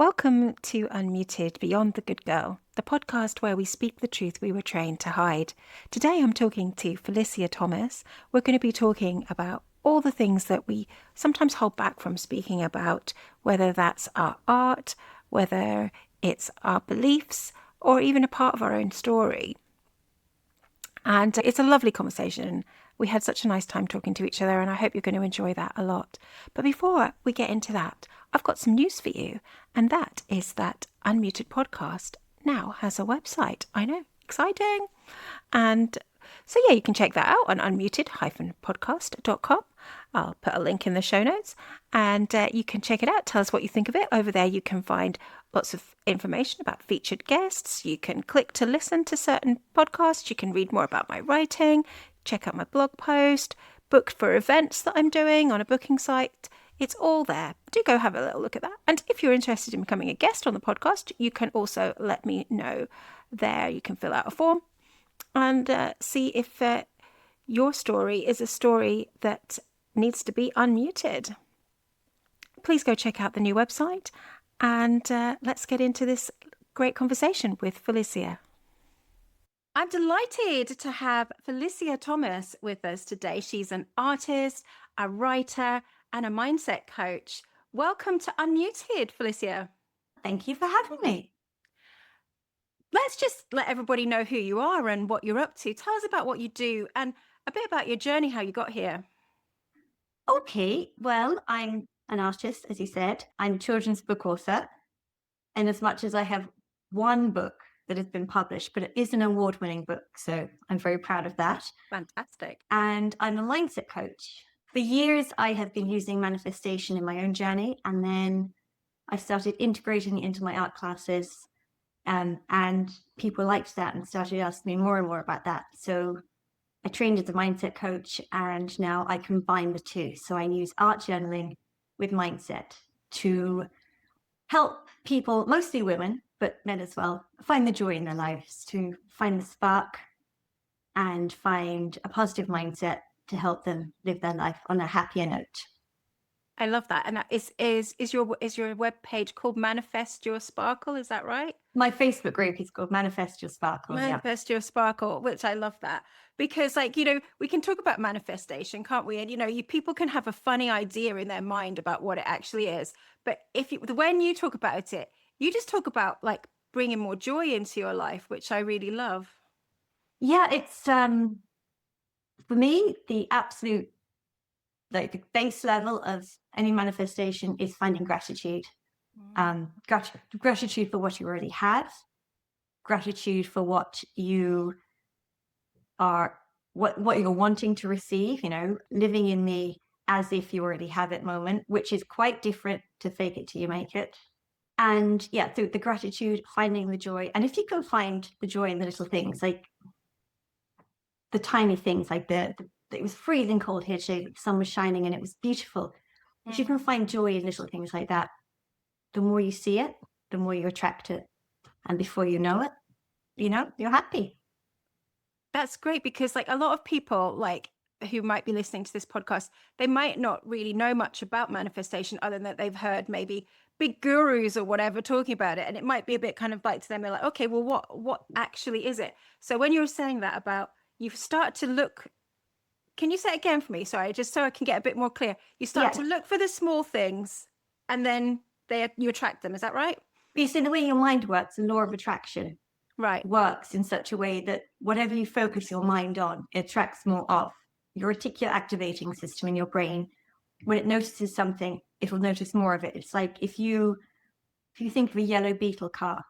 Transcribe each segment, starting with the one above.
Welcome to Unmuted Beyond the Good Girl, the podcast where we speak the truth we were trained to hide. Today I'm talking to Felicia Thomas. We're going to be talking about all the things that we sometimes hold back from speaking about, whether that's our art, whether it's our beliefs, or even a part of our own story. And it's a lovely conversation. We had such a nice time talking to each other, and I hope you're going to enjoy that a lot. But before we get into that, I've got some news for you, and that is that Unmuted Podcast now has a website. I know, exciting. And so, yeah, you can check that out on unmuted-podcast.com. I'll put a link in the show notes, and you can check it out. Tell us what you think of it. Over there, you can find lots of information about featured guests. You can click to listen to certain podcasts. You can read more about my writing, check out my blog post, book for events that I'm doing on a booking site. It's all there. Do go have a little look at that. And if you're interested in becoming a guest on the podcast, you can also let me know there. You can fill out a form and see if your story is a story that needs to be unmuted. Please go check out the new website, and let's get into this great conversation with Felicia. I'm delighted to have Felicia Thomas with us today. She's an artist, a writer, and a mindset coach. Welcome to Unmuted, Felicia. Thank you for having me. Let's just let everybody know who you are and what you're up to. Tell us about what you do and a bit about your journey, how you got here. Okay, well, I'm an artist, as you said. I'm a children's book author. And as much as I have one book that has been published, but it is an award-winning book, so I'm very proud of that. Fantastic. And I'm a mindset coach. For years, I have been using manifestation in my own journey, and then I started integrating it into my art classes, and people liked that and started asking me more and more about that. So I trained as a mindset coach, and now I combine the two. So I use art journaling with mindset to help people, mostly women, but men as well, find the joy in their lives, to find the spark and find a positive mindset to help them live their life on a happier note. I love that. And that is your web page called Manifest Your Sparkle? Is that right? My Facebook group is called Manifest Your Sparkle. Manifest Your Sparkle, which I love that. Because, we can talk about manifestation, can't we? And, people can have a funny idea in their mind about what it actually is. But when you talk about it, you just talk about bringing more joy into your life, which I really love. Yeah, it's for me, the absolute the base level of any manifestation is finding gratitude. Gratitude for what you already have, gratitude for what you are, what you're wanting to receive, living in the as if you already have it moment, which is quite different to fake it till you make it. And yeah, through the gratitude, finding the joy. And if you can find the joy in the little things, like the tiny things, like it was freezing cold here today, the sun was shining and it was beautiful. If you can find joy in little things like that, the more you see it, the more you attract it. And before you know it, you're happy. That's great, because a lot of people who might be listening to this podcast, they might not really know much about manifestation other than that they've heard maybe big gurus or whatever talking about it. And it might be a bit kind of to them, they're like, okay, well, what actually is it? So when you were saying that about you start to look, can you say it again for me? Sorry, just so I can get a bit more clear. You start to look for the small things and then you attract them. Is that right? You see, the way your mind works, the law of attraction right works in such a way that whatever you focus your mind on, it attracts more of. Your reticular activating system in your brain, when it notices something, it will notice more of it. It's like if you think of a yellow beetle car,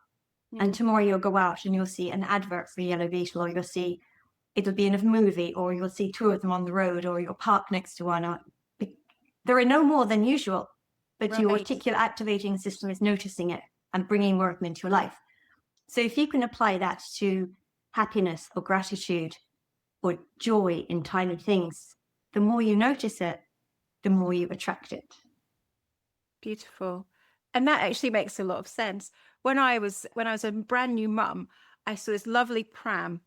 and tomorrow you'll go out and you'll see an advert for a yellow beetle, or you'll see it'll be in a movie, or you'll see two of them on the road, or you'll park next to one. There are no more than usual, but your reticular activating system is noticing it and bringing more of them into your life. So if you can apply that to happiness or gratitude or joy in tiny things, the more you notice it, the more you attract it. Beautiful. And that actually makes a lot of sense. When I was a brand new mum, I saw this lovely pram,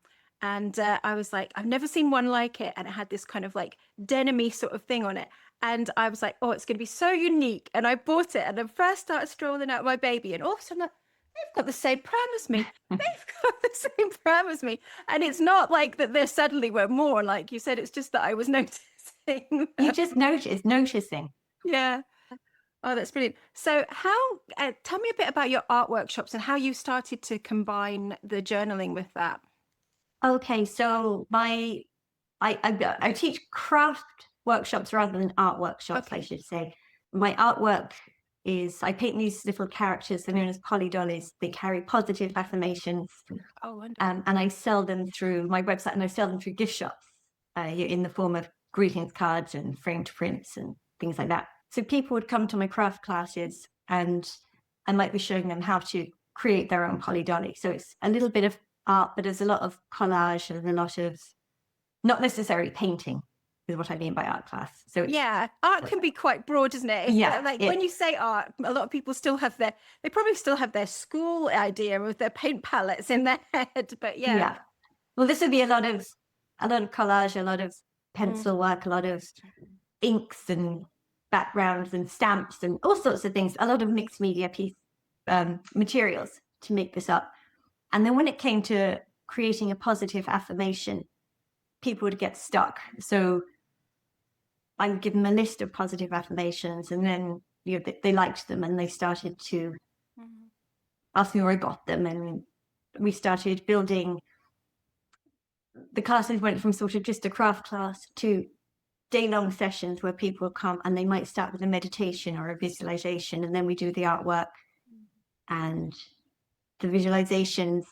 And I was like, I've never seen one like it. And it had this kind of like denim-y sort of thing on it. And I was like, oh, it's going to be so unique. And I bought it. And I first started strolling out my baby. And all of a sudden, I'm like, they've got the same pram as me. They've got the same pram as me. And it's not like that there suddenly were more, like you said, it's just that I was noticing. You just noticing. Yeah. Oh, that's brilliant. So tell me a bit about your art workshops and how you started to combine the journaling with that. Okay, so I teach craft workshops rather than art workshops, I should say. My artwork is I paint these little characters. They're known as polydollies. They carry positive affirmations. Oh, wonderful. And I sell them through my website, and I sell them through gift shops in the form of greetings cards and framed prints and things like that. So people would come to my craft classes, and I might be showing them how to create their own polydolly. So it's a little bit of art, but there's a lot of collage and a lot of not necessarily painting is what I mean by art class. So yeah, art can be quite broad, isn't it? When you say art, a lot of people they probably still have their school idea with their paint palettes in their head, but yeah. Well, this would be a lot of collage, a lot of pencil work, a lot of inks and backgrounds and stamps and all sorts of things, a lot of mixed media materials to make this up. And then when it came to creating a positive affirmation, people would get stuck. So I would give them a list of positive affirmations, and then they liked them, and they started to ask me where I got them, and we started building. The classes went from sort of just a craft class to day-long sessions where people would come, and they might start with a meditation or a visualization, and then we do the artwork, and the visualizations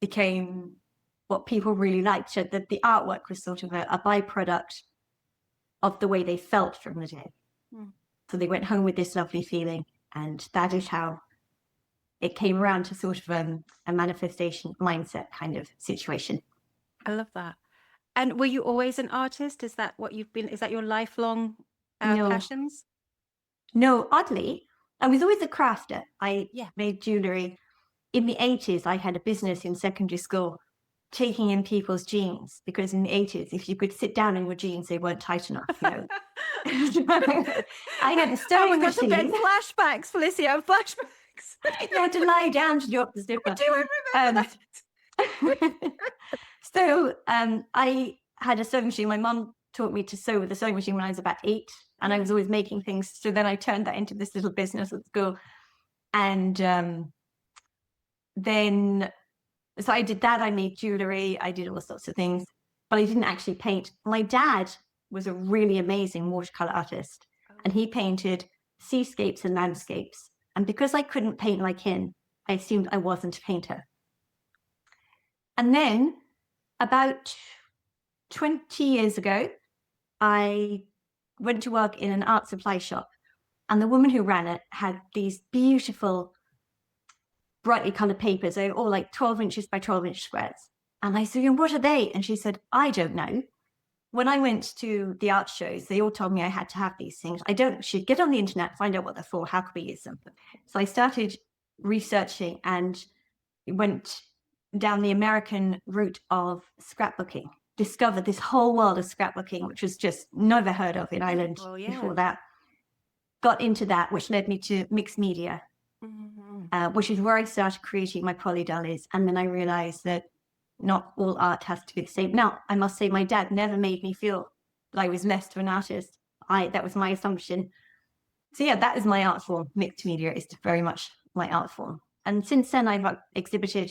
became what people really liked. So that the artwork was sort of a byproduct of the way they felt from the day. So they went home with this lovely feeling, and that is how it came around to sort of a manifestation mindset kind of situation. I love that. And were you always an artist? Is that what you've been? Is that your lifelong passions? No, oddly, I was always a crafter. I made jewelry. In the 80s, I had a business in secondary school taking in people's jeans, because in the 80s, if you could sit down in your jeans, they weren't tight enough. I had a sewing machine. Flashbacks, Felicia, flashbacks. You had to lie down to drop the zipper. Do I remember that? So I had a sewing machine. My mum taught me to sew with a sewing machine when I was about 8, and I was always making things. So then I turned that into this little business at school. And then, so I did that. I made jewelry. I did all sorts of things, but I didn't actually paint. My dad was a really amazing watercolor artist, and he painted seascapes and landscapes. And because I couldn't paint like him, I assumed I wasn't a painter. And then about 20 years ago, I went to work in an art supply shop, and the woman who ran it had these beautiful, brightly colored papers. They were all like 12 inches by 12 inch squares. And I said, what are they? And she said, I don't know. When I went to the art shows, they all told me I had to have these things. She'd get on the internet, find out what they're for, how could we use them? So I started researching and went down the American route of scrapbooking, discovered this whole world of scrapbooking, which was just never heard of in Ireland before that. Got into that, which led me to mixed media, which is where I started creating my polydollies. And then I realized that not all art has to be the same. Now, I must say, my dad never made me feel that I was less of an artist. That was my assumption. So yeah, that is my art form. Mixed media is very much my art form. And since then, I've exhibited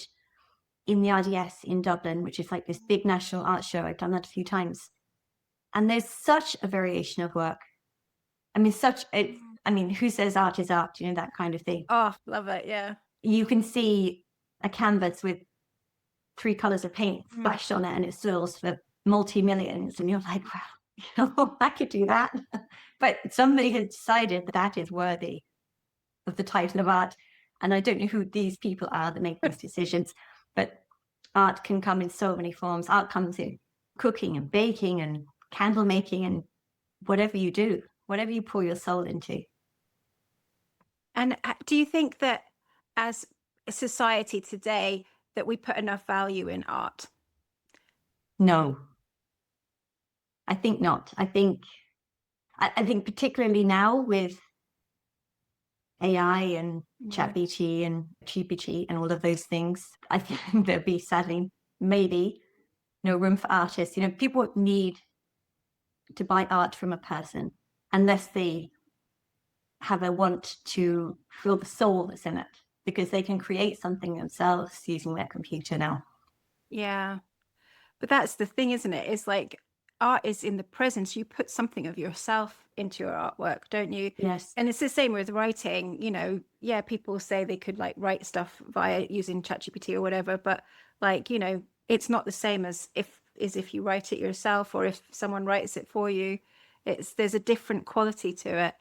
in the RDS in Dublin, which is like this big national art show. I've done that a few times. And there's such a variation of work. I mean, who says art is art? That kind of thing. Oh, love it. Yeah. You can see a canvas with 3 colors of paint splashed on it, and it sells for multi-millions. And you're like, wow, I could do that. But somebody has decided that is worthy of the title of art. And I don't know who these people are that make those decisions, but art can come in so many forms. Art comes in cooking and baking and candle making and whatever you do, whatever you pour your soul into. And do you think that as a society today that we put enough value in art? No, I think not. I think particularly now with AI and ChatGPT and GPT and all of those things, I think there'll be sadly maybe no room for artists. People need to buy art from a person unless they have a want to feel the soul that's in it, because they can create something themselves using their computer now. Yeah. But that's the thing, isn't it? It's like art is in the presence. You put something of yourself into your artwork, don't you? Yes. And it's the same with writing. Yeah, people say they could like write stuff via using ChatGPT or whatever, but like, it's not the same as if you write it yourself or if someone writes it for you. There's a different quality to it.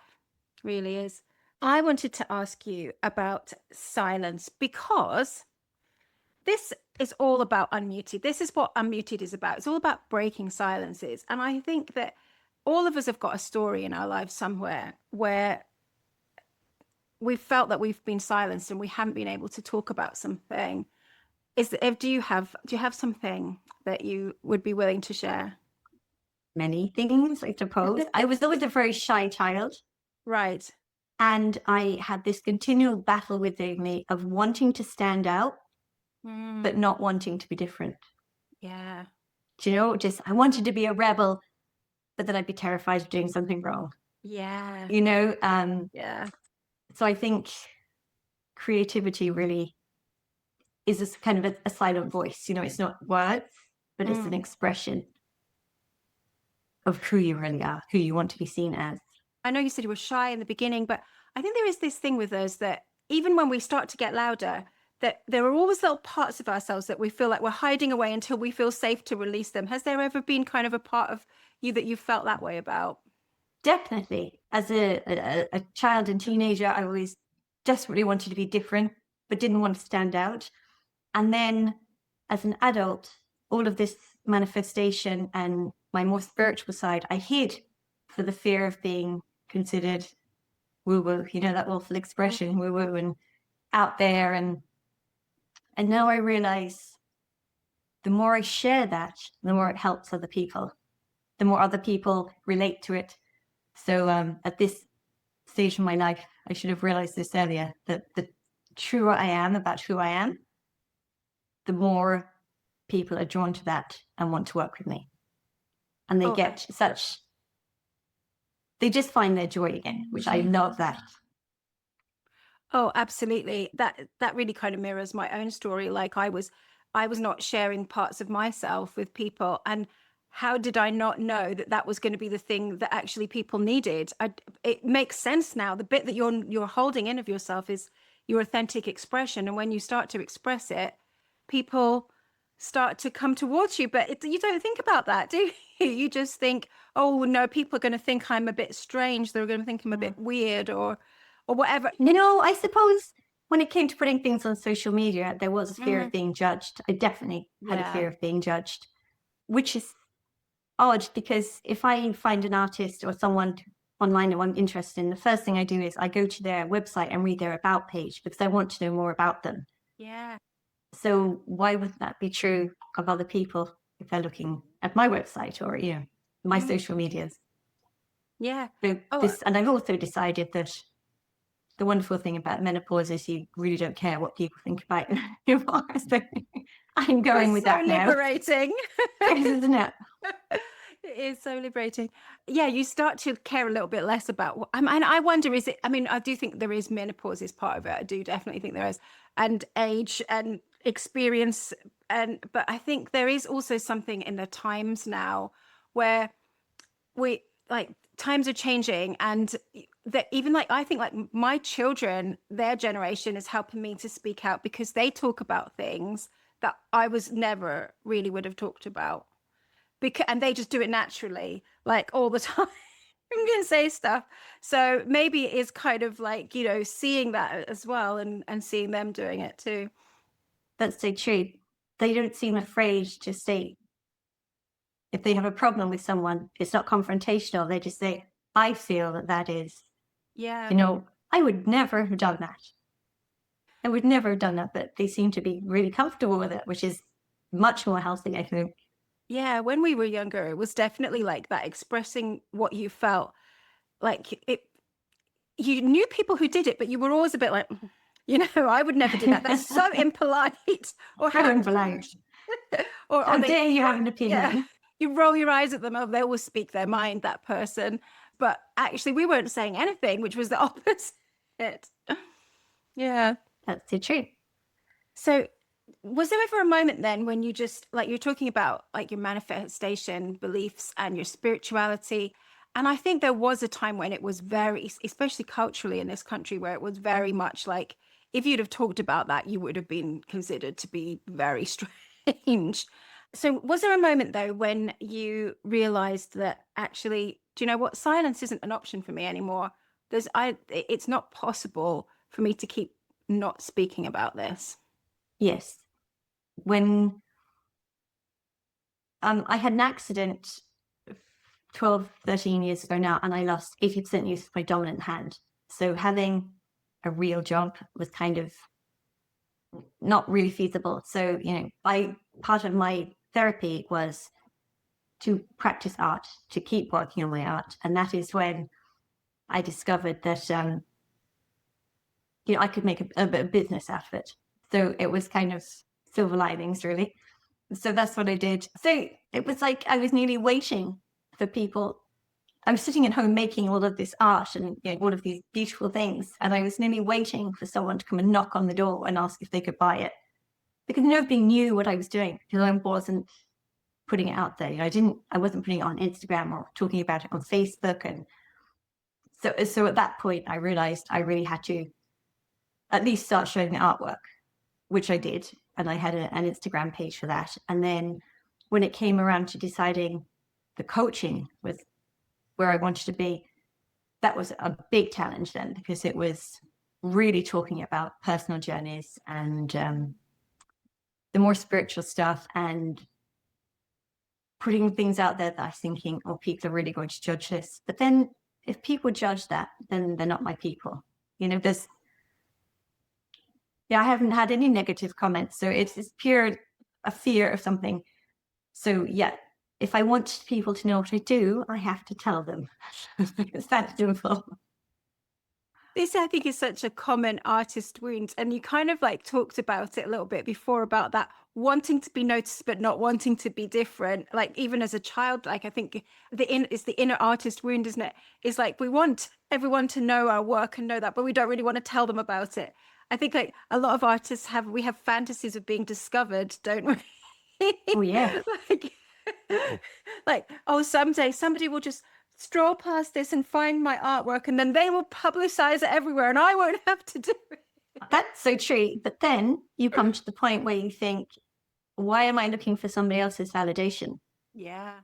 Really is. I wanted to ask you about silence because this is all about unmuted. This is what unmuted is about. It's all about breaking silences. And I think that all of us have got a story in our lives somewhere where we've felt that we've been silenced and we haven't been able to talk about something. Do you have something that you would be willing to share? Many things, I suppose. I was always a very shy child. Right. And I had this continual battle within me of wanting to stand out, but not wanting to be different. Yeah. Just I wanted to be a rebel, but then I'd be terrified of doing something wrong. Yeah. Yeah. So I think creativity really is this kind of a silent voice. It's not words, but it's an expression of who you really are, who you want to be seen as. I know you said you were shy in the beginning, but I think there is this thing with us that even when we start to get louder, that there are always little parts of ourselves that we feel like we're hiding away until we feel safe to release them. Has there ever been kind of a part of you that you felt that way about? Definitely. As a child and teenager, I always desperately wanted to be different, but didn't want to stand out. And then as an adult, all of this manifestation and my more spiritual side, I hid for the fear of being considered woo-woo, that awful expression, woo-woo and out there. And now I realize the more I share that, the more it helps other people, the more other people relate to it. So at this stage in my life, I should have realized this earlier, that the truer I am about who I am, the more people are drawn to that and want to work with me. And they they just find their joy again, which I love that. Oh, absolutely. That really kind of mirrors my own story. Like I was not sharing parts of myself with people, and how did I not know that that was going to be the thing that actually people needed? It makes sense now. The bit that you're holding in of yourself is your authentic expression, and when you start to express it, people start to come towards you. But you don't think about that, do you? You just think, oh no, people are going to think I'm a bit strange. They're going to think I'm a bit weird, or whatever. I suppose when it came to putting things on social media, there was a fear of being judged. I definitely had a fear of being judged, which is odd because if I find an artist or someone online who I'm interested in, the first thing I do is I go to their website and read their about page because I want to know more about them. Yeah. So why wouldn't that be true of other people if they're looking at my website or my social medias? Yeah. So and I've also decided that the wonderful thing about menopause is you really don't care what people think about you. So I'm going with that now. Liberating. Isn't it? It is so liberating. Yeah, you start to care a little bit less about and I wonder, is it, I mean, I do think there is menopause is part of it. I do definitely think there is, and age and experience, but I think there is also something in the times now where we like times are changing, and that even like I think like my children, their generation is helping me to speak out because they talk about things that I was never really would have talked about, because and they just do it naturally like all the time. I'm gonna say stuff, so maybe it is kind of like seeing that as well, and seeing them doing it too. That's so true. They don't seem afraid to say if they have a problem with someone. It's not confrontational. They just say, I feel that is, Yeah. I would never have done that. I would never have done that, but they seem to be really comfortable with it, which is much more healthy, I think. Yeah, when we were younger, it was definitely like that, expressing what you felt. Like it, you knew people who did it, but you were always a bit like, I would never do that. That's so impolite. Or So how impolite. or How they, dare you have an yeah, opinion? you roll your eyes at them. Oh, they will speak their mind, that person. But actually, we weren't saying anything, which was the opposite. Yeah. That's the truth. So, was there ever a moment then when you just, like, you're talking about like your manifestation beliefs and your spirituality? And I think there was a time when it was very, especially culturally in this country, where it was very much like, if you'd have talked about that, you would have been considered to be very strange. So, was there a moment though when you realized that actually, do you know what? Silence isn't an option for me anymore. It's not possible for me to keep not speaking about this. Yes. When I had an accident 12, 13 years ago now, and I lost 80% use of my dominant hand. So having a real job was kind of not really feasible. So, part of my therapy was to practice art, to keep working on my art. And that is when I discovered that, I could make a business out of it. So it was kind of silver linings, really. So that's what I did. So it was like I was nearly waiting for people. I was sitting at home making all of this art and all of these beautiful things. And I was nearly waiting for someone to come and knock on the door and ask if they could buy it. Because nobody knew what I was doing because I wasn't putting it out there. I wasn't putting it on Instagram or talking about it on Facebook. And so at that point, I realized I really had to at least start showing the artwork, which I did. And I had an Instagram page for that. And then when it came around to deciding the coaching was where I wanted to be, that was a big challenge then, because it was really talking about personal journeys and the more spiritual stuff and putting things out there that I was thinking, oh, people are really going to judge this. But then if people judge that, then they're not my people. I haven't had any negative comments. So it's pure a fear of something. So yeah, if I want people to know what I do, I have to tell them. It's that simple. This, I think, is such a common artist wound. And you kind of like talked about it a little bit before about that wanting to be noticed, but not wanting to be different. Like even as a child, like I think it's the inner artist wound, isn't it? It's like we want everyone to know our work and know that, but we don't really want to tell them about it. I think like a lot of artists we have fantasies of being discovered, don't we? Oh yeah. like, like, oh, someday somebody will just stroll past this and find my artwork, and then they will publicize it everywhere, and I won't have to do it. That's so true. But then you come to the point where you think, why am I looking for somebody else's validation? Yeah.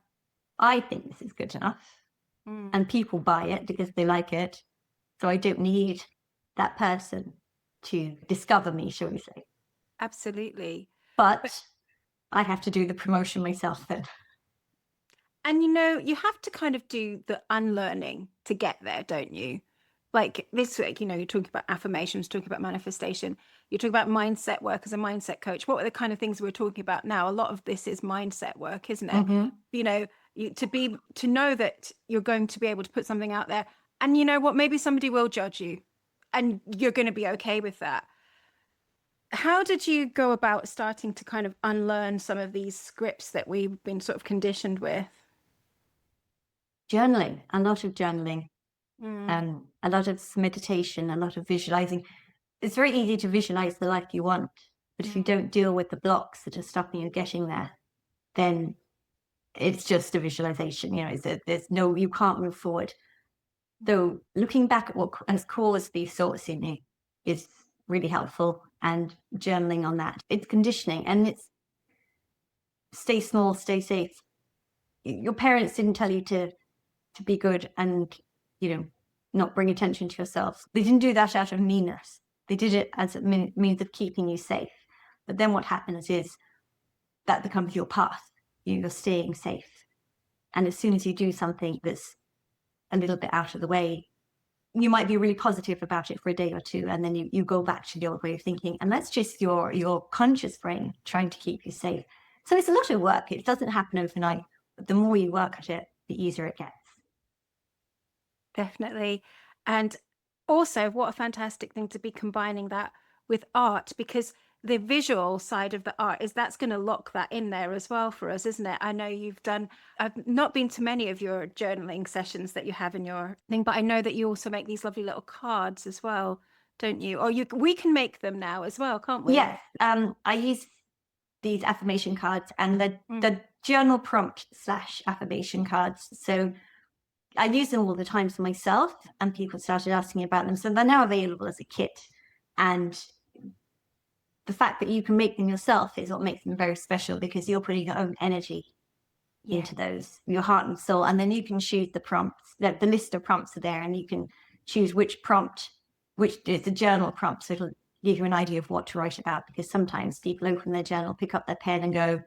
I think this is good enough. And people buy it because they like it. So I don't need that person to discover me, shall we say. Absolutely. But I have to do the promotion myself then. And you have to kind of do the unlearning to get there, don't you? Like this week, you're talking about affirmations, talking about manifestation, you're talking about mindset work as a mindset coach. What are the kind of things we're talking about now? A lot of this is mindset work, isn't it? Mm-hmm. To know that you're going to be able to put something out there, and you know what, maybe somebody will judge you and you're going to be okay with that. How did you go about starting to kind of unlearn some of these scripts that we've been sort of conditioned with? Journaling, a lot of journaling, Mm. a lot of meditation, a lot of visualizing. It's very easy to visualize the life you want, but if you don't deal with the blocks that are stopping you getting there, then it's just a visualization. You can't move forward. So looking back at what has caused these thoughts in you is really helpful, and journaling on that. It's conditioning, and it's stay small, stay safe. Your parents didn't tell you to be good and, not bring attention to yourself. They didn't do that out of meanness. They did it as a means of keeping you safe. But then what happens is that becomes your path. You're staying safe. And as soon as you do something that's a little bit out of the way, you might be really positive about it for a day or two, and then you go back to the old way of thinking. And that's just your conscious brain trying to keep you safe. So it's a lot of work. It doesn't happen overnight. But the more you work at it, the easier it gets. Definitely. And also, what a fantastic thing to be combining that with art, because the visual side of the art is that's going to lock that in there as well for us, isn't it? I know I've not been to many of your journaling sessions that you have in your thing, but I know that you also make these lovely little cards as well, don't you? Or we can make them now as well, can't we? Yes. I use these affirmation cards and the Mm. journal prompt / affirmation cards. So I use them all the time for myself, and people started asking me about them. So they're now available as a kit. And the fact that you can make them yourself is what makes them very special, because you're putting your own energy into those, your heart and soul. And then you can choose the prompts. The list of prompts are there, and you can choose which prompt, which is the journal prompt. So it'll give you an idea of what to write about, because sometimes people open their journal, pick up their pen and go,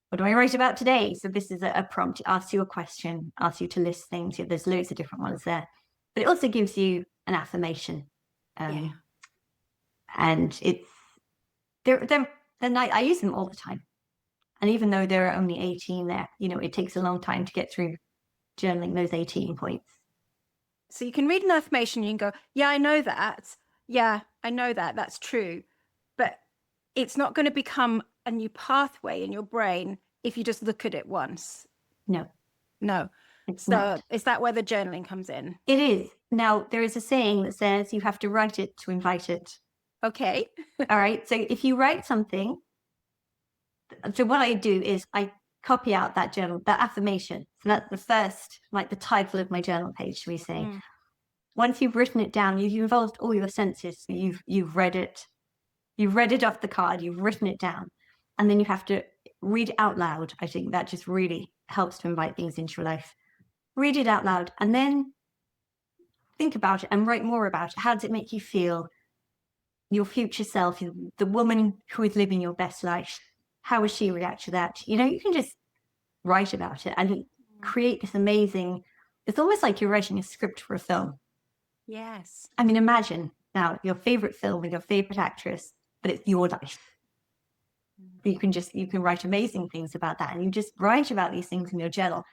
what do I write about today? So this is a prompt. It asks you a question, asks you to list things. There's loads of different ones there. But it also gives you an affirmation. And it's, I use them all the time. And even though there are only 18 there, it takes a long time to get through journaling those 18 points. So you can read an affirmation, you can go, yeah, I know that. Yeah, I know that. That's true. But it's not going to become a new pathway in your brain if you just look at it once. No. It's not. Is that where the journaling comes in? It is. Now, there is a saying that says you have to write it to invite it. Okay. All right. So if you write something, so what I do is I copy out that journal, that affirmation. So that's the first, like the title of my journal page, should we say. Once you've written it down, you've involved all your senses. You've read it. You've read it off the card. You've written it down. And then you have to read it out loud. I think that just really helps to invite things into your life. Read it out loud and then think about it and write more about it. How does it make you feel? Your future self, the woman who is living your best life. How would she react to that? You can just write about it and create this amazing, it's almost like you're writing a script for a film. Yes. I mean, imagine now your favorite film with your favorite actress, but it's your life. You can write amazing things about that, and you just write about these things in your journal,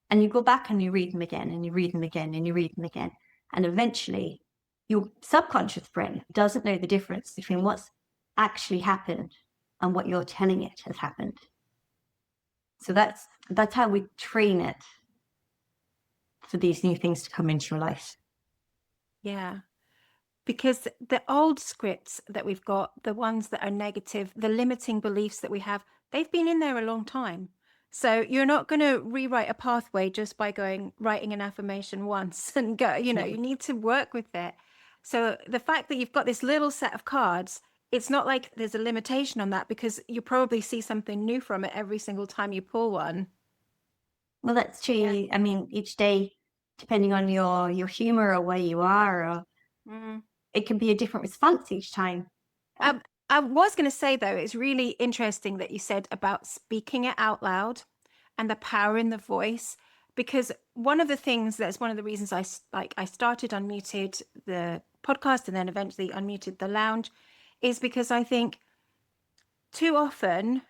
and you go back and you read them again, and you read them again, and you read them again. And eventually your subconscious brain doesn't know the difference between what's actually happened and what you're telling it has happened. So that's how we train it for these new things to come into your life. Yeah. Because the old scripts that we've got, the ones that are negative, the limiting beliefs that we have, they've been in there a long time. So you're not going to rewrite a pathway just by writing an affirmation once and go, you need to work with it. So the fact that you've got this little set of cards, it's not like there's a limitation on that, because you probably see something new from it every single time you pull one. Well, that's true. Yeah. I mean, each day, depending on your humor or where you are, or it can be a different response each time. I was going to say, though, it's really interesting that you said about speaking it out loud and the power in the voice, because one of the reasons I started Unmuted, the podcast, and then eventually Unmuted the lounge, is because I think too often,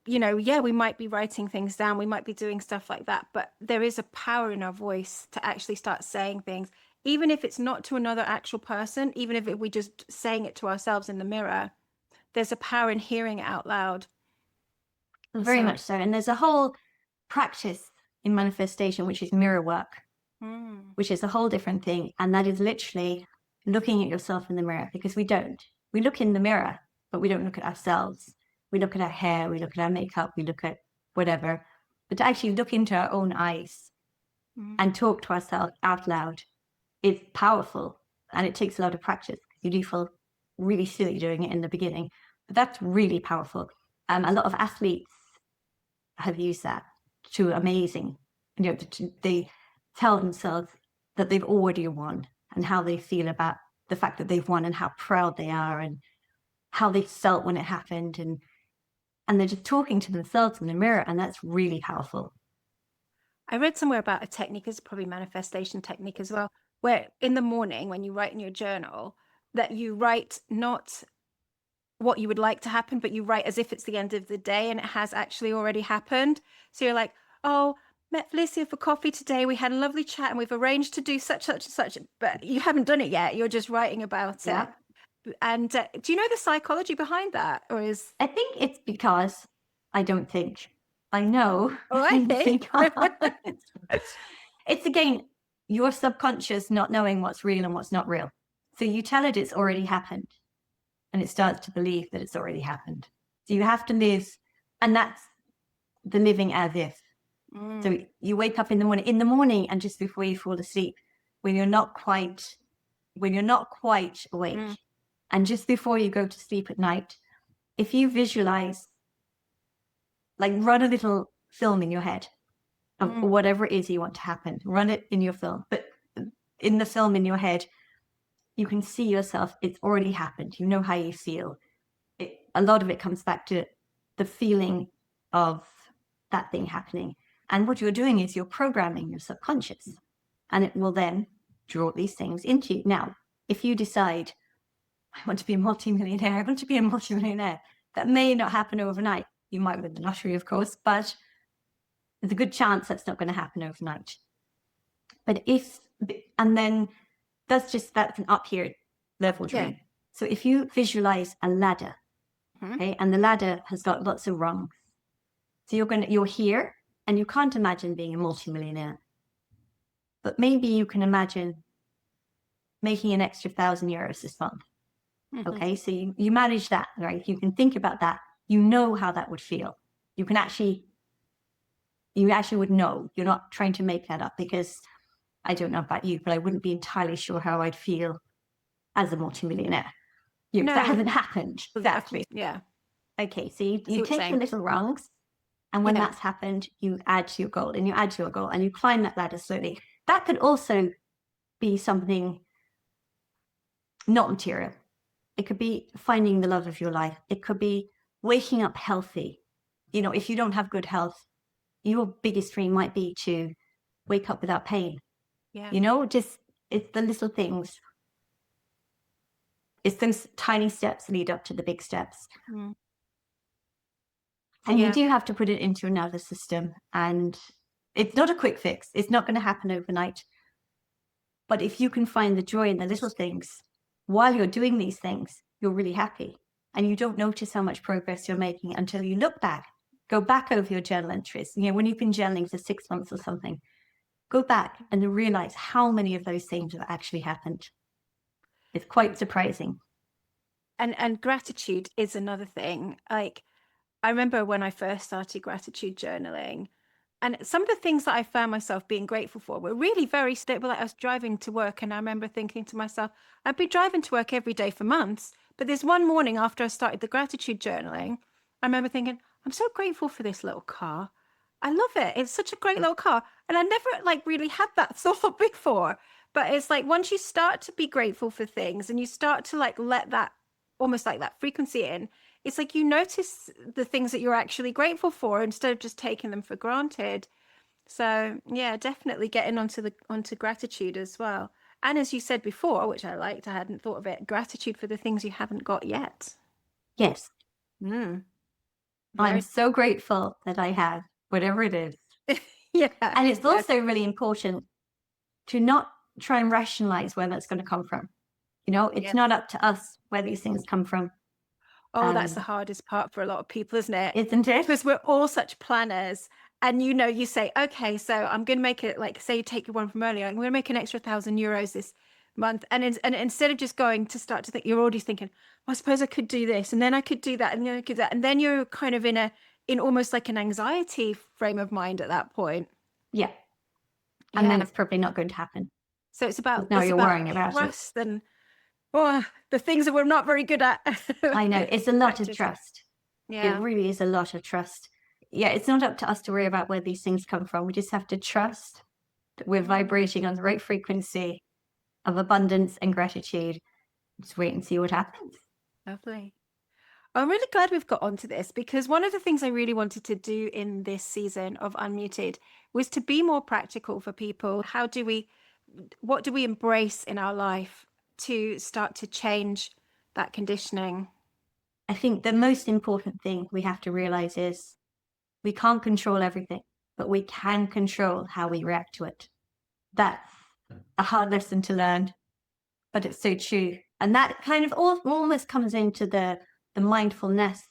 we might be writing things down, we might be doing stuff like that, but there is a power in our voice to actually start saying things, even if it's not to another actual person, even if we're just saying it to ourselves in the mirror. There's a power in hearing it out loud. Very much so. And there's a whole practice in manifestation, which is mirror work, which is a whole different thing. And that is literally looking at yourself in the mirror, because we look in the mirror, but we don't look at ourselves. We look at our hair, we look at our makeup, we look at whatever. But to actually look into our own eyes and talk to ourselves out loud is powerful. And it takes a lot of practice. You do feel really silly doing it in the beginning, but that's really powerful. A lot of athletes have used that to amazing. They tell themselves that they've already won, and how they feel about the fact that they've won, and how proud they are, and how they felt when it happened, and they're just talking to themselves in the mirror, and that's really powerful. I read somewhere about a technique, it's probably manifestation technique as well, where in the morning when you write in your journal, that you write not what you would like to happen, but you write as if it's the end of the day and it has actually already happened. So you're like, oh, met Felicia for coffee today. We had a lovely chat and we've arranged to do such and such, but you haven't done it yet. You're just writing about Yeah. it. And do you know the psychology behind that? Or is I think it's because I don't think I know. oh, I think It's again your subconscious not knowing what's real and what's not real. So you tell it it's already happened, and it starts to believe that it's already happened. So you have to live, and that's the living as if. So you wake up in the morning, and just before you fall asleep, when you're not quite awake, and just before you go to sleep at night, if you visualize, like run a little film in your head of whatever it is you want to happen, run it in your film. But in the film in your head, you can see yourself, it's already happened. You know how you feel. A lot of it comes back to the feeling of that thing happening. And what you're doing is you're programming your subconscious, and it will then draw these things into you. Now, if you decide, I want to be a multimillionaire, that may not happen overnight. You might win the lottery, of course, but there's a good chance that's not going to happen overnight. But and then that's an up here level dream. Okay. So if you visualize a ladder, okay, and the ladder has got lots of rungs, so you're here, and you can't imagine being a multimillionaire, but maybe you can imagine making an extra €1,000 this month. Okay, so you manage that, right? You can think about that. You know how that would feel. You actually would know. You're not trying to make that up, because I don't know about you, but I wouldn't be entirely sure how I'd feel as a multimillionaire. No. That hasn't happened. Exactly. Yeah. Okay, so you take the little rungs, and when that's happened, you add to your goal, and you climb that ladder slowly. That could also be something not material. It could be finding the love of your life. It could be waking up healthy. You know, if you don't have good health, your biggest dream might be to wake up without pain. Yeah. You know, just it's the little things. It's those tiny steps lead up to the big steps. And you do have to put it into a nervous system. And it's not a quick fix. It's not going to happen overnight. But if you can find the joy in the little things while you're doing these things, you're really happy. And you don't notice how much progress you're making until you look back, go back over your journal entries. You know, when you've been journaling for 6 months or something, go back and realize how many of those things have actually happened. It's quite surprising. And gratitude is another thing. Like, I remember when I first started gratitude journaling, and some of the things that I found myself being grateful for were really very stable. Like, I was driving to work, and I remember thinking to myself, I'd be driving to work every day for months, but there's one morning after I started the gratitude journaling, I remember thinking, I'm so grateful for this little car. I love it. It's such a great little car. And I never really had that thought before. But it's like once you start to be grateful for things and you start to let that almost like that frequency in, it's like you notice the things that you're actually grateful for instead of just taking them for granted. So yeah, definitely getting onto gratitude as well. And as you said before, which I liked, I hadn't thought of it, gratitude for the things you haven't got yet. Yes. I'm so grateful that I have whatever it is. Yeah. And it's also really important to not try and rationalize where that's going to come from. You know, it's not up to us where these things come from. Oh, that's the hardest part for a lot of people, isn't it? Isn't it? Because we're all such planners. And you say, okay, so I'm going to make it, like, say you take your one from earlier, I'm going to make an extra €1,000 this month. And instead of just going to start to think, you're already thinking, well, I suppose I could do this, and then I could do that, and then I could do that. And then you're kind of in almost like an anxiety frame of mind at that point. Yeah. And then it's probably not going to happen. So it's about worrying about trust and the things that we're not very good at. I know. It's a lot of trust. Yeah. It really is a lot of trust. Yeah, it's not up to us to worry about where these things come from. We just have to trust that we're vibrating on the right frequency of abundance and gratitude. Just wait and see what happens. Lovely. I'm really glad we've got onto this, because one of the things I really wanted to do in this season of Unmuted was to be more practical for people. What do we embrace in our life to start to change that conditioning? I think the most important thing we have to realize is we can't control everything, but we can control how we react to it. That's a hard lesson to learn, but it's so true. And that kind of almost comes into the mindfulness.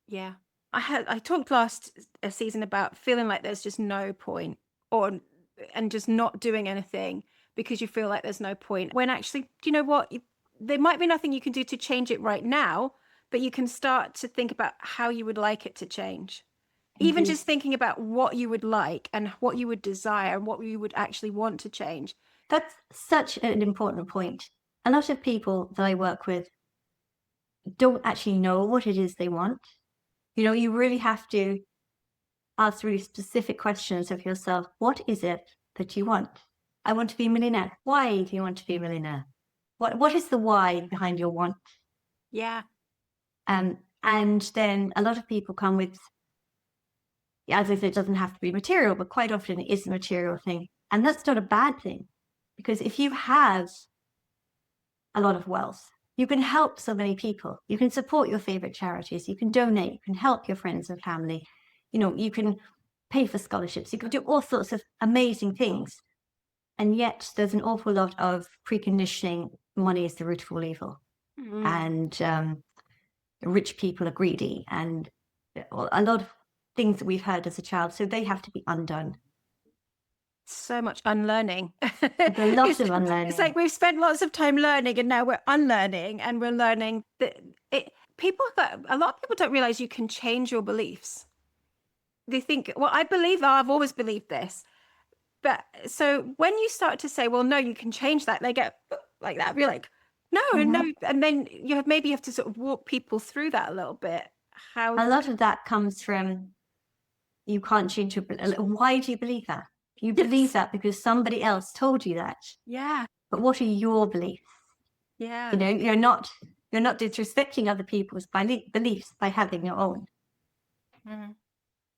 Yeah. I talked last season about feeling like there's just no point, and just not doing anything because you feel like there's no point. When actually, do you know what? There might be nothing you can do to change it right now, but you can start to think about how you would like it to change. Even Indeed. just thinking about what you would like and what you would desire and what you would actually want to change. That's such an important point. A lot of people that I work with don't actually know what it is they want. You know, you really have to ask really specific questions of yourself. What is it that you want? I want to be a millionaire. Why do you want to be a millionaire? What is the why behind your want? Yeah. And then a lot of people come with, as I said, it doesn't have to be material, but quite often it is a material thing. And that's not a bad thing, because if you have a lot of wealth, you can help so many people. You can support your favorite charities. You can donate. You can help your friends and family. You know, you can pay for scholarships. You can do all sorts of amazing things. And yet there's an awful lot of preconditioning. Money is the root of all evil. And rich people are greedy, and a lot of things that we've heard as a child. So they have to be undone. So much unlearning. There's a lot of unlearning. It's like we've spent lots of time learning, and now we're unlearning, and we're learning that a lot of people don't realize you can change your beliefs. They think, well, I've always believed this. But so when you start to say, well, no, you can change that, they get like that. You're like, no, no. And then maybe you have to sort of walk people through that a little bit. A lot of that comes from, you can't change your belief. Why do you believe that? You believe that because somebody else told you that. Yeah. But what are your beliefs? Yeah. You know, you're not disrespecting other people's beliefs by having your own.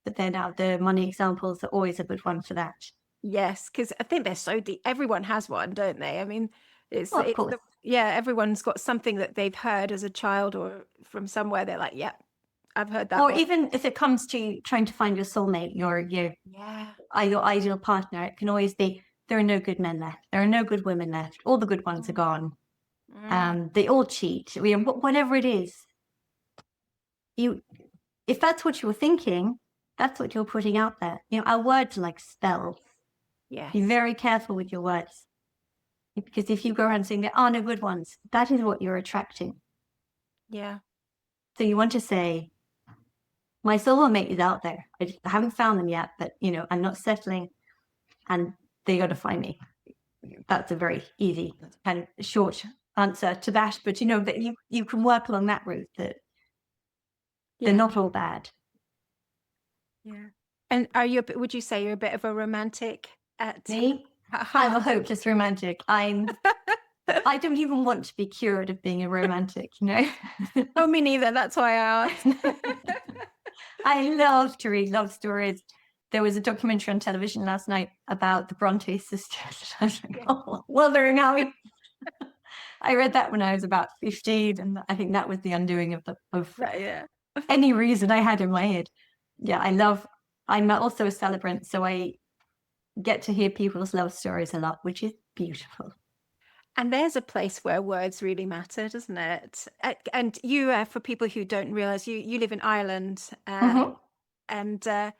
But then the money examples are always a good one for that. Yes, because I think they're so deep. Everyone has one, don't they? I mean, Of course. Everyone's got something that they've heard as a child or from somewhere. They're like, yeah, I've heard that. Or even if it comes to trying to find your soulmate, your ideal partner, it can always be, there are no good men left. There are no good women left. All the good ones are gone. They all cheat. Whatever it is, if that's what you're thinking, that's what you're putting out there. You know, our words are like spells. Yes. Be very careful with your words, because if you go around saying there are no good ones, that is what you're attracting. Yeah. So you want to say, my soulmate is out there. I haven't found them yet, but you know, I'm not settling, and they got to find me. That's a very easy kind of short answer to that. But you know that you can work along that route. That they're not all bad. Yeah. And would you say you're a bit of a romantic at Me? I'm a hopeless romantic. I don't even want to be cured of being a romantic, you know? Oh, me neither. That's why I asked. I love to read love stories. There was a documentary on television last night about the Bronte sisters. I was like, oh, Wuthering Howie. I read that when I was about 15, and I think that was the undoing of any reason I had in my head. Yeah, I'm also a celebrant, so I get to hear people's love stories a lot, which is beautiful. And there's a place where words really matter, doesn't it? And you, for people who don't realize, you live in Ireland, and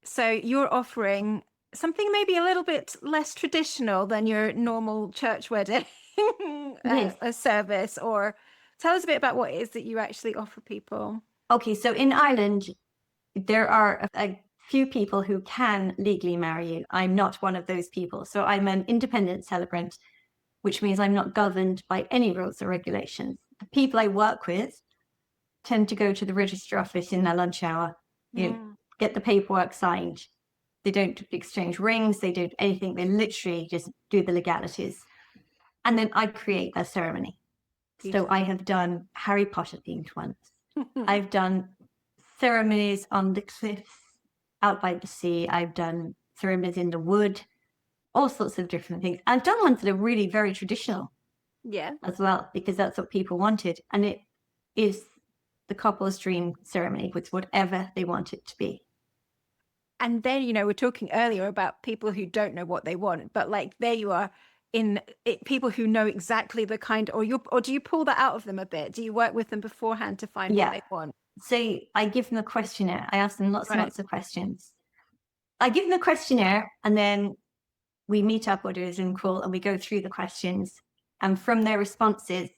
so you're offering something maybe a little bit less traditional than your normal church wedding a service. Or tell us a bit about what it is that you actually offer people. Okay, so in Ireland, there are a few people who can legally marry you. I'm not one of those people. So I'm an independent celebrant, which means I'm not governed by any rules or regulations. The people I work with tend to go to the registry office in their lunch hour, get the paperwork signed. They don't exchange rings. They don't anything. They literally just do the legalities. And then I create a ceremony. So I have done Harry Potter themed ones. I've done ceremonies on the cliffs out by the sea. I've done ceremonies in the wood, all sorts of different things. I've done ones that are really very traditional as well, because that's what people wanted. And it is the couple's dream ceremony with whatever they want it to be. And then, we're talking earlier about people who don't know what they want, but like there you are in it, people who know exactly the kind, or do you pull that out of them a bit? Do you work with them beforehand to find what Yeah. they want? So I give them a questionnaire. I ask them lots and Right. lots of questions. I give them a questionnaire, and then we meet up or do a Zoom call and we go through the questions. And from their responses,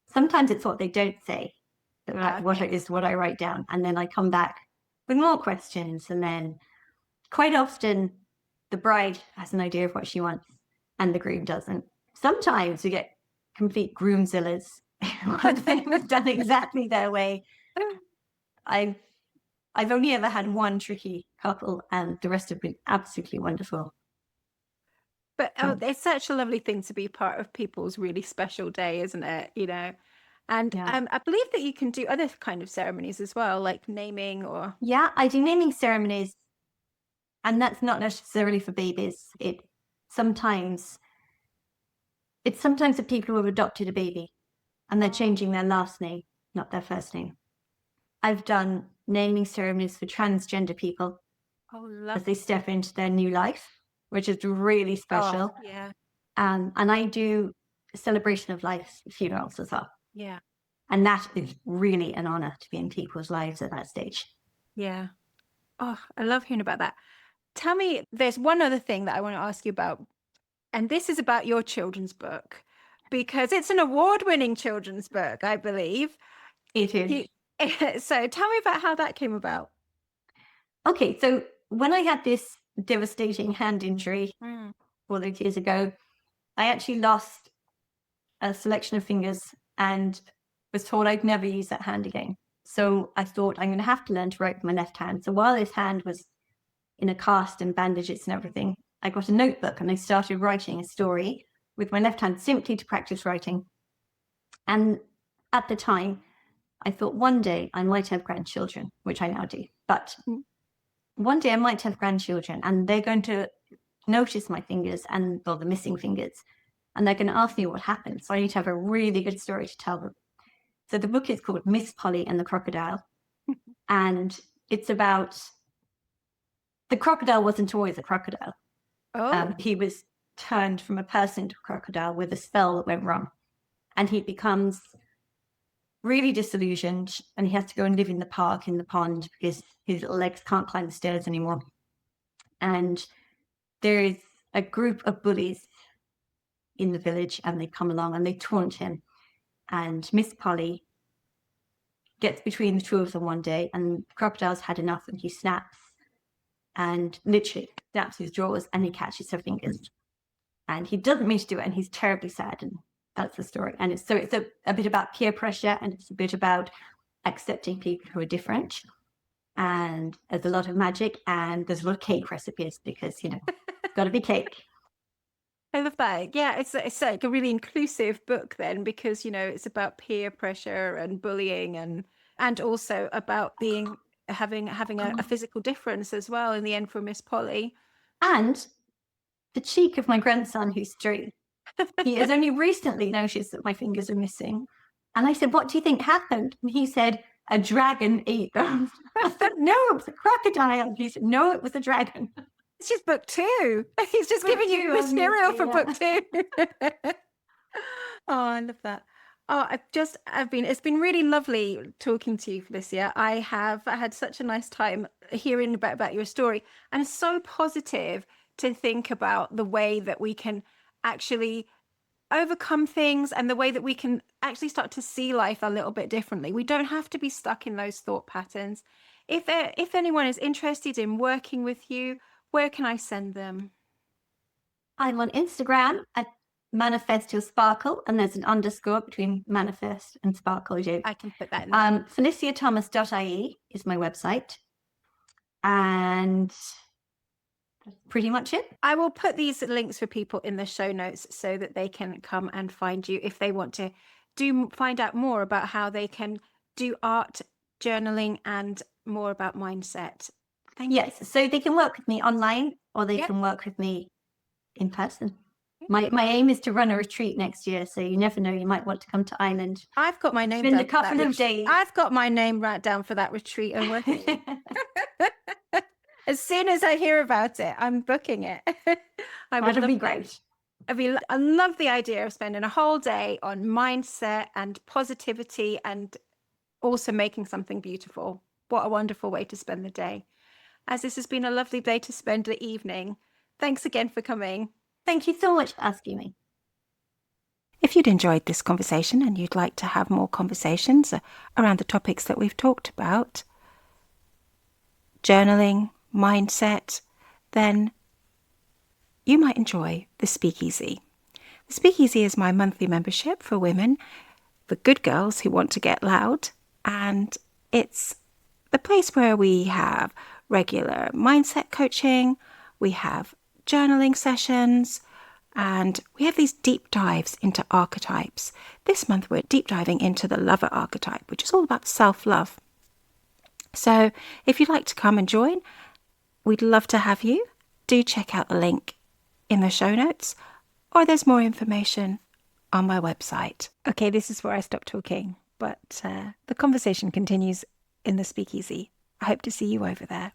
sometimes it's what they don't say, like what Okay. is what I write down. And then I come back with more questions. And then quite often the bride has an idea of what she wants and the groom doesn't. Sometimes we get complete groomzillas. They've done exactly their way. I've only ever had one tricky couple, and the rest have been absolutely wonderful. But it's such a lovely thing to be part of people's really special day, isn't it? And Yeah. I believe that you can do other kind of ceremonies as well, like naming or. Yeah, I do naming ceremonies, and that's not necessarily for babies. Sometimes it's the people who have adopted a baby and they're changing their last name, not their first name. I've done naming ceremonies for transgender people as they step into their new life, which is really special. Oh, yeah. And I do a celebration of life funerals as well. Yeah. And that is really an honor to be in people's lives at that stage. Yeah. Oh, I love hearing about that. Tell me, there's one other thing that I want to ask you about, and this is about your children's book, because it's an award-winning children's book, I believe. It is. So tell me about how that came about. Okay, so when I had this devastating hand injury 4 years ago, I actually lost a selection of fingers and was told I'd never use that hand again. So I thought I'm going to have to learn to write with my left hand. So while this hand was in a cast and bandages and everything, I got a notebook and I started writing a story with my left hand simply to practice writing. And at the time, I thought one day I might have grandchildren, which I now do. But one day I might have grandchildren and they're going to notice my fingers and the missing fingers. And they're going to ask me what happened. So I need to have a really good story to tell them. So the book is called Miss Polly and the Crocodile. And it's about the crocodile wasn't always a crocodile. He was turned from a person to a crocodile with a spell that went wrong. And he becomes really disillusioned and he has to go and live in the park, in the pond, because his little legs can't climb the stairs anymore. And there is a group of bullies in the village and they come along and they taunt him. And Miss Polly gets between the two of them one day and the crocodile's had enough and he snaps and literally snaps his jaws and he catches her fingers. And he doesn't mean to do it and he's terribly sad, and that's the story. And it's a bit about peer pressure and it's a bit about accepting people who are different. And there's a lot of magic and there's a lot of cake recipes because, it's got to be cake. I love that. Yeah, it's like a really inclusive book then, because it's about peer pressure and bullying and also about having a physical difference as well in the end for Miss Polly. And the cheek of my grandson, who's 3, he has only recently noticed that my fingers are missing. And I said, "What do you think happened?" And he said, "A dragon ate them." I said, "No, it was a crocodile." He said, "No, it was a dragon." It's just book 2. He's just giving you material for book 2. Oh, I love that. Oh, it's been really lovely talking to you, Felicia. I have had such a nice time hearing about your story, and it's so positive to think about the way that we can actually overcome things and the way that we can actually start to see life a little bit differently. We don't have to be stuck in those thought patterns. If anyone is interested in working with you, where can I send them? I'm on Instagram at Manifest Your Sparkle, and there's an underscore between manifest and sparkle. I can put that in. FeliciaThomas.ie is my website. And that's pretty much it. I will put these links for people in the show notes so that they can come and find you if they want to find out more about how they can do art, journaling, and more about mindset. Thank you. Yes, so they can work with me online or they can work with me in person. My aim is to run a retreat next year, so you never know, you might want to come to Ireland. I've got my name Spend down a couple of days. I've got my name right down for that retreat and working. As soon as I hear about it, I'm booking it. That'll be great. I love the idea of spending a whole day on mindset and positivity and also making something beautiful. What a wonderful way to spend the day. As this has been a lovely day to spend the evening. Thanks again for coming. Thank you so much for asking me. If you'd enjoyed this conversation and you'd like to have more conversations around the topics that we've talked about, journaling, mindset, then you might enjoy the Speakeasy. The Speakeasy is my monthly membership for women, for good girls who want to get loud, and it's the place where we have regular mindset coaching, we have journaling sessions, and we have these deep dives into archetypes. This month we're deep diving into the lover archetype, which is all about self-love. So if you'd like to come and join, we'd love to have you. Do check out the link in the show notes, or there's more information on my website. Okay, this is where I stop talking, but the conversation continues in the Speakeasy. I hope to see you over there.